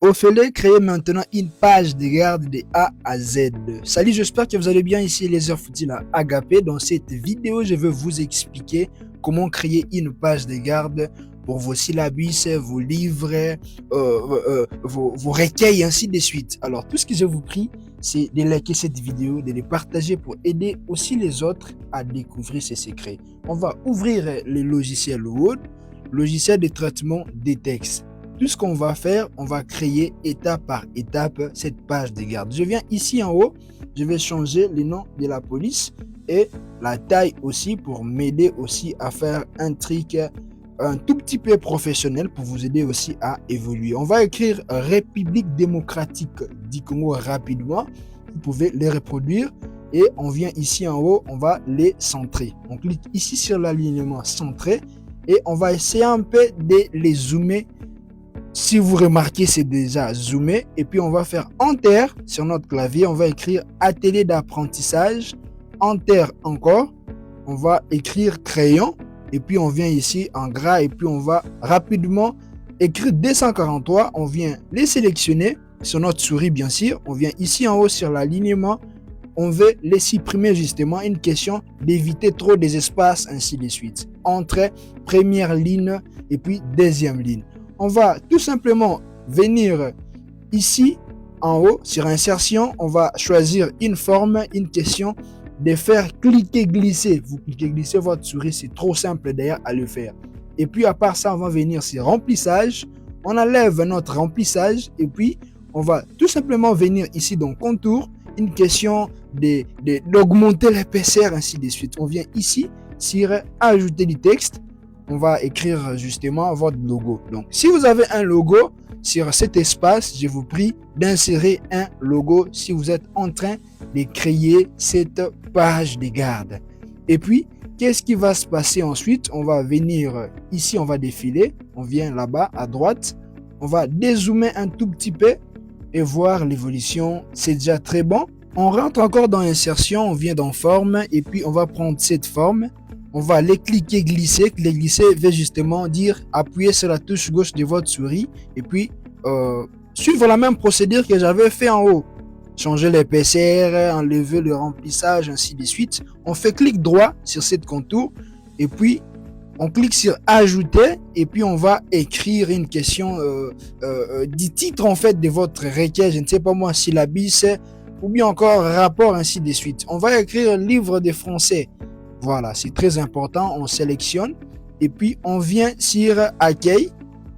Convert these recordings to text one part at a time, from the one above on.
Ophélie, créez maintenant une page de garde de A à Z. Salut, j'espère que vous allez bien. Ici les Foutil à Agapé. Dans cette vidéo, je vais vous expliquer comment créer une page de garde pour vos syllabus, vos livres, vos recueils, ainsi de suite. Alors, tout ce que je vous prie, c'est de liker cette vidéo, de les partager pour aider aussi les autres à découvrir ces secrets. On va ouvrir le logiciel Word, logiciel de traitement des textes. Tout ce qu'on va faire, on va créer étape par étape cette page de garde. Je viens ici en haut, je vais changer le nom de la police et la taille aussi pour m'aider aussi à faire un truc un tout petit peu professionnel pour vous aider aussi à évoluer. On va écrire République démocratique du Congo rapidement. Vous pouvez les reproduire et on vient ici en haut, on va les centrer. On clique ici sur l'alignement centré et on va essayer un peu de les zoomer. Si vous remarquez, c'est déjà zoomé. Et puis, on va faire Enter sur notre clavier. On va écrire Atelier d'apprentissage. Enter encore. On va écrire Crayon. Et puis, on vient ici en gras. Et puis, on va rapidement écrire 243. On vient les sélectionner sur notre souris, bien sûr. On vient ici en haut sur l'alignement. On veut les supprimer justement. Une question d'éviter trop des espaces, ainsi de suite. Entre première ligne et puis deuxième ligne. On va tout simplement venir ici en haut sur insertion. On va choisir une forme, une question, de faire cliquer glisser. Vous cliquez glisser votre souris, c'est trop simple d'ailleurs à le faire. Et puis à part ça, on va venir sur remplissage. On enlève notre remplissage et puis on va tout simplement venir ici dans contour. Une question d'augmenter l'épaisseur, ainsi de suite. On vient ici sur ajouter du texte. On va écrire justement votre logo. Donc, si vous avez un logo sur cet espace, je vous prie d'insérer un logo si vous êtes en train de créer cette page de garde. Et puis, qu'est-ce qui va se passer ensuite? On va venir ici, on va défiler. On vient là-bas à droite. On va dézoomer un tout petit peu et voir l'évolution. C'est déjà très bon. On rentre encore dans insertion. On vient dans forme et puis on va prendre cette forme. On va les cliquer glisser. Les glisser veut justement dire appuyer sur la touche gauche de votre souris et puis suivre la même procédure que j'avais fait en haut. Changer l'épaisseur, enlever le remplissage, ainsi de suite. On fait clic droit sur cette contour et puis on clique sur ajouter et puis on va écrire une question du titre en fait de votre requête. Je ne sais pas moi, syllabus ou bien encore rapport, ainsi de suite. On va écrire livre de français. Voilà, c'est très important. On sélectionne et puis on vient sur accueil.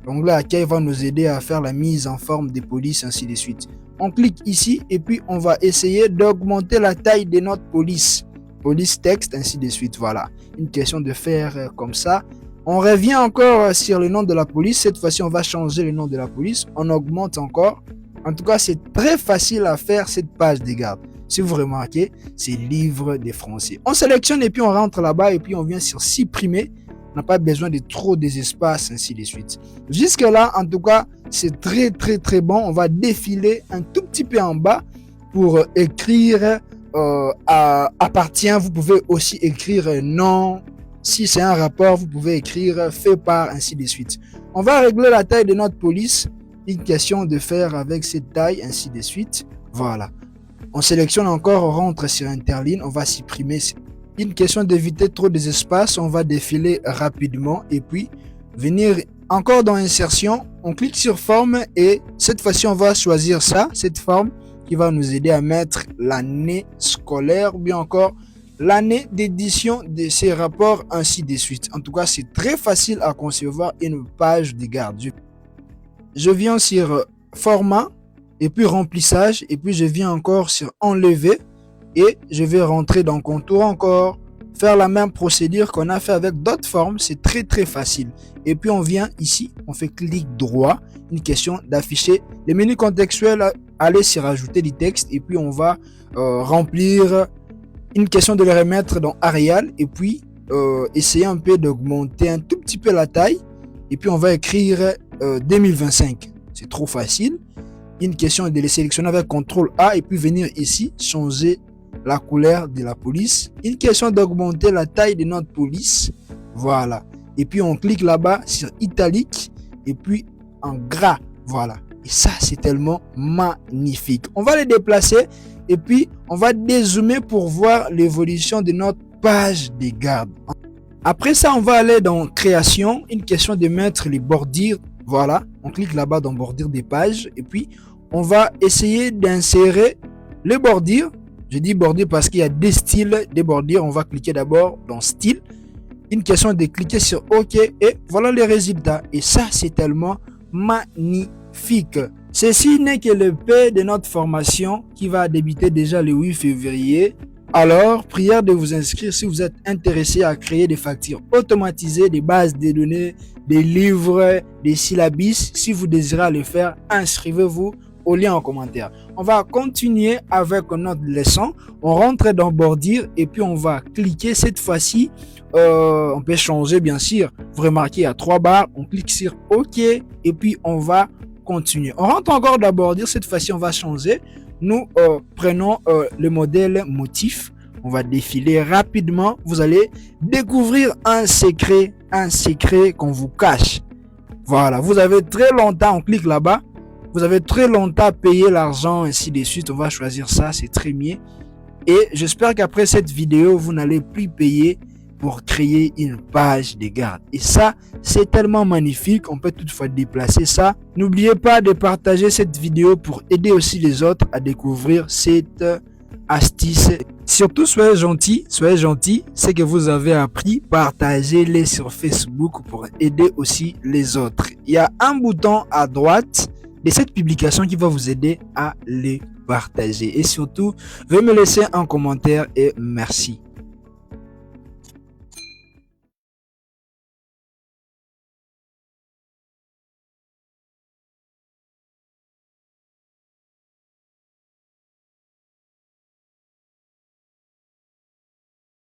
Donc là, accueil va nous aider à faire la mise en forme des polices, ainsi de suite. On clique ici et puis on va essayer d'augmenter la taille de notre police. Police texte, ainsi de suite. Voilà, une question de faire comme ça. On revient encore sur le nom de la police. Cette fois-ci, on va changer le nom de la police. On augmente encore. En tout cas, c'est très facile à faire cette page de garde. Si vous remarquez, c'est livre de français. On sélectionne et puis on rentre là-bas et puis on vient sur supprimer. On n'a pas besoin de trop d'espace, ainsi de suite. Jusque là, en tout cas, c'est très bon. On va défiler un tout petit peu en bas pour écrire appartient. Vous pouvez aussi écrire non. Si c'est un rapport, vous pouvez écrire fait par, ainsi de suite. On va régler la taille de notre police. Une question de faire avec cette taille, ainsi de suite. Voilà. On sélectionne encore, on rentre sur interligne, on va supprimer. Une question d'éviter trop des espaces, on va défiler rapidement et puis venir encore dans insertion. On clique sur forme et cette fois-ci, on va choisir ça, cette forme qui va nous aider à mettre l'année scolaire ou bien encore l'année d'édition de ces rapports, ainsi de suite. En tout cas, c'est très facile à concevoir une page de garde. Je viens sur format et puis remplissage et puis je viens encore sur enlever et je vais rentrer dans contour encore, faire la même procédure qu'on a fait avec d'autres formes. C'est très facile. Et puis on vient ici, on fait clic droit, une question d'afficher les menus contextuels, aller sur ajouter du texte et puis on va remplir une question de le remettre dans Arial et puis essayer un peu d'augmenter un tout petit peu la taille et puis on va écrire 2025. C'est trop facile. Une question de les sélectionner avec CTRL A et puis venir ici changer la couleur de la police. Une question d'augmenter la taille de notre police. Voilà. Et puis on clique là-bas sur italique et puis en gras. Voilà. Et ça, c'est tellement magnifique. On va les déplacer et puis on va dézoomer pour voir l'évolution de notre page de garde. Après ça, on va aller dans création, une question de mettre les bordures. Voilà, on clique là-bas dans bordure des pages et puis on va essayer d'insérer les bordures. Je dis bordure parce qu'il y a des styles de bordures. On va cliquer d'abord dans style. Une question de cliquer sur OK et voilà les résultats. Et ça, c'est tellement magnifique. Ceci n'est que le P de notre formation qui va débuter déjà le 8 février. Alors, prière de vous inscrire si vous êtes intéressé à créer des factures automatisées, des bases de données, des livres, des syllabus. Si vous désirez le faire, inscrivez-vous au lien en commentaire. On va continuer avec notre leçon. On rentre dans bordure et puis on va cliquer cette fois-ci. On peut changer bien sûr. Vous remarquez, il y a 3 barres. On clique sur OK et puis on va continuer. On rentre encore dans bordure. Cette fois-ci, on va changer. Nous prenons le modèle motif. On va défiler rapidement. Vous allez découvrir un secret qu'on vous cache. Voilà, vous avez très longtemps, on clique là-bas. Vous avez très longtemps payé l'argent, ainsi de suite. On va choisir ça, c'est très mieux. Et j'espère qu'après cette vidéo, vous n'allez plus payer pour créer une page de garde. Et ça, c'est tellement magnifique. On peut toutefois déplacer ça. N'oubliez pas de partager cette vidéo pour aider aussi les autres à découvrir cette astuce. Surtout, soyez gentils. Ce que vous avez appris, partagez-les sur Facebook pour aider aussi les autres. Il y a un bouton à droite de cette publication qui va vous aider à les partager. Et surtout, veuillez me laisser un commentaire et merci.